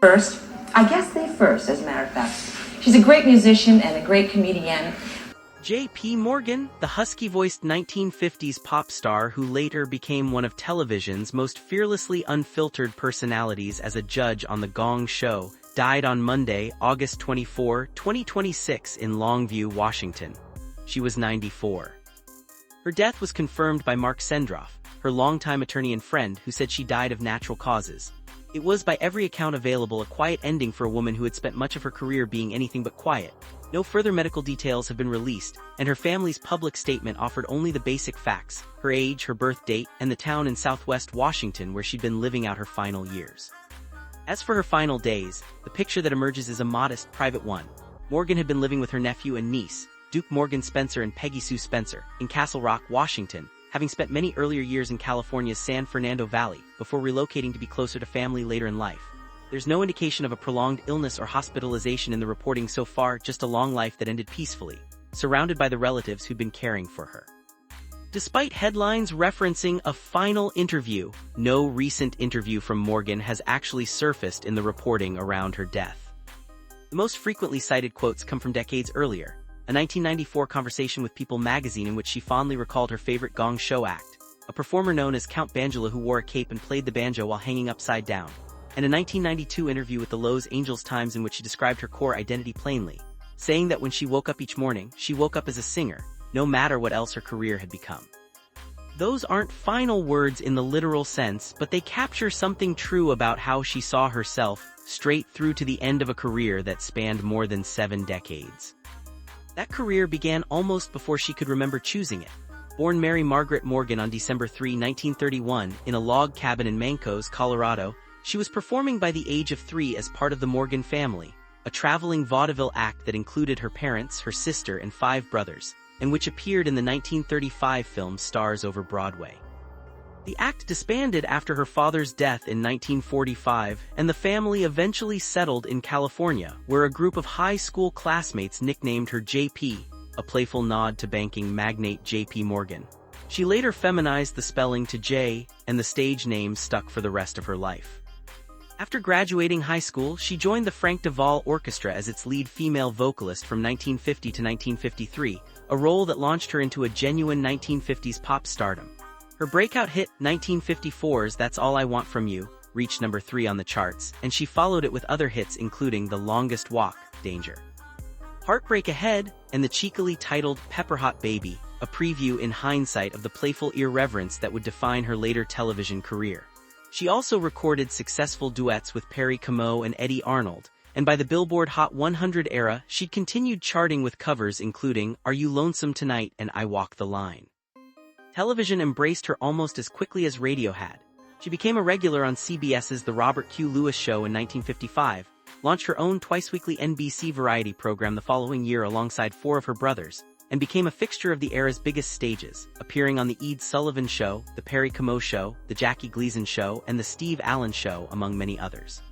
First, I guess they first, as a matter of fact. She's a great musician and a great comedian. Jaye P Morgan, the husky-voiced 1950s pop star who later became one of television's most fearlessly unfiltered personalities as a judge on the Gong Show, died on Monday, August 24, 2026 in Longview, Washington. She was 94. Her death was confirmed by Mark Sendroff, her longtime attorney and friend, who said she died of natural causes. It was, by every account available, a quiet ending for a woman who had spent much of her career being anything but quiet. No further medical details have been released, and her family's public statement offered only the basic facts: her age, her birth date, and the town in southwest Washington where she'd been living out her final years. As for her final days, the picture that emerges is a modest, private one. Morgan had been living with her nephew and niece, Duke Morgan Spencer and Peggy Sue Spencer, in Castle Rock, Washington, having spent many earlier years in California's San Fernando Valley, before relocating to be closer to family later in life. There's no indication of a prolonged illness or hospitalization in the reporting so far, just a long life that ended peacefully, surrounded by the relatives who'd been caring for her. Despite headlines referencing a final interview, no recent interview from Morgan has actually surfaced in the reporting around her death. The most frequently cited quotes come from decades earlier: a 1994 conversation with People magazine in which she fondly recalled her favorite Gong Show act, a performer known as Count Bangula who wore a cape and played the banjo while hanging upside down, and a 1992 interview with the Los Angeles Times in which she described her core identity plainly, saying that when she woke up each morning, she woke up as a singer, no matter what else her career had become. Those aren't final words in the literal sense, but they capture something true about how she saw herself, straight through to the end of a career that spanned more than 7 decades. That career began almost before she could remember choosing it. Born Mary Margaret Morgan on December 3, 1931, in a log cabin in Mancos, Colorado, she was performing by the age of 3 as part of the Morgan Family, a traveling vaudeville act that included her parents, her sister, and 5 brothers, and which appeared in the 1935 film Stars Over Broadway. The act disbanded after her father's death in 1945, and the family eventually settled in California, where a group of high school classmates nicknamed her JP, a playful nod to banking magnate JP Morgan. She later feminized the spelling to Jay, and the stage name stuck for the rest of her life. After graduating high school, she joined the Frank Duvall Orchestra as its lead female vocalist from 1950 to 1953, a role that launched her into a genuine 1950s pop stardom. Her breakout hit, 1954's That's All I Want From You, reached number 3 on the charts, and she followed it with other hits including The Longest Walk, Danger, Heartbreak Ahead, and the cheekily titled Pepper Hot Baby, a preview in hindsight of the playful irreverence that would define her later television career. She also recorded successful duets with Perry Como and Eddie Arnold, and by the Billboard Hot 100 era, she'd continued charting with covers including Are You Lonesome Tonight and I Walk the Line. Television embraced her almost as quickly as radio had. She became a regular on CBS's The Robert Q. Lewis Show in 1955, launched her own twice-weekly NBC variety program the following year alongside 4 of her brothers, and became a fixture of the era's biggest stages, appearing on The Ed Sullivan Show, The Perry Como Show, The Jackie Gleason Show, and The Steve Allen Show, among many others.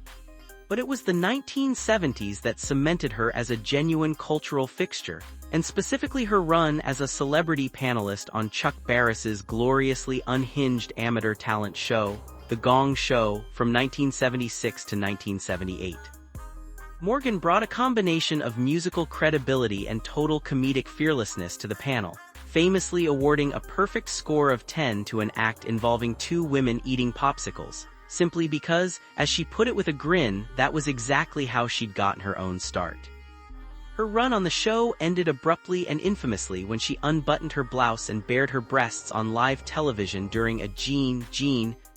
But it was the 1970s that cemented her as a genuine cultural fixture, and specifically her run as a celebrity panelist on Chuck Barris's gloriously unhinged amateur talent show, The Gong Show, from 1976 to 1978. Morgan brought a combination of musical credibility and total comedic fearlessness to the panel, famously awarding a perfect score of 10 to an act involving 2 women eating popsicles, simply because, as she put it with a grin, that was exactly how she'd gotten her own start. Her run on the show ended abruptly and infamously when she unbuttoned her blouse and bared her breasts on live television during a Gene,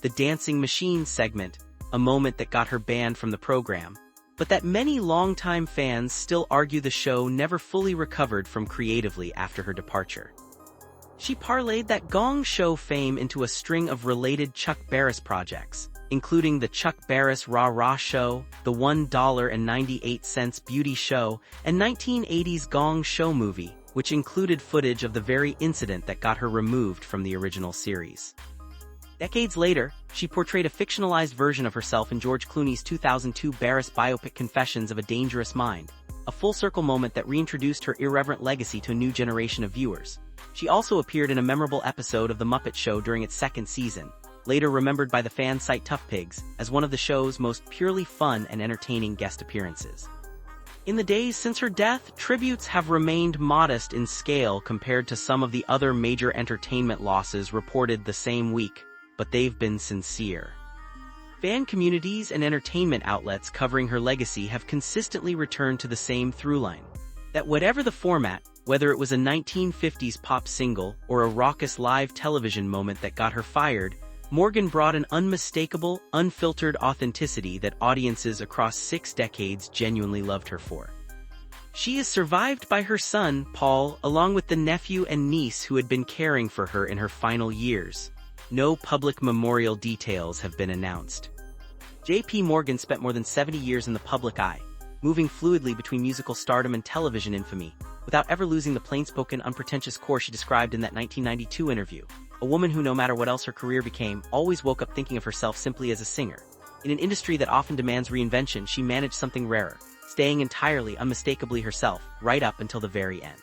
the Dancing Machine segment, a moment that got her banned from the program, but that many longtime fans still argue the show never fully recovered from creatively after her departure. She parlayed that Gong Show fame into a string of related Chuck Barris projects, including the Chuck Barris Rah Rah Show, the $1.98 Beauty Show, and 1980's Gong Show movie, which included footage of the very incident that got her removed from the original series. Decades later, she portrayed a fictionalized version of herself in George Clooney's 2002 Barris biopic Confessions of a Dangerous Mind, a full-circle moment that reintroduced her irreverent legacy to a new generation of viewers. She also appeared in a memorable episode of The Muppet Show during its 2nd season, later remembered by the fan site Tough Pigs as one of the show's most purely fun and entertaining guest appearances. In the days since her death, tributes have remained modest in scale compared to some of the other major entertainment losses reported the same week, but they've been sincere. Fan communities and entertainment outlets covering her legacy have consistently returned to the same throughline: that whatever the format, whether it was a 1950s pop single or a raucous live television moment that got her fired, Morgan brought an unmistakable, unfiltered authenticity that audiences across 6 decades genuinely loved her for. She is survived by her son, Paul, along with the nephew and niece who had been caring for her in her final years. No public memorial details have been announced. Jaye P Morgan spent more than 70 years in the public eye, moving fluidly between musical stardom and television infamy, without ever losing the plain-spoken, unpretentious core she described in that 1992 interview. A woman who, no matter what else her career became, always woke up thinking of herself simply as a singer. In an industry that often demands reinvention, she managed something rarer, staying entirely, unmistakably herself, right up until the very end.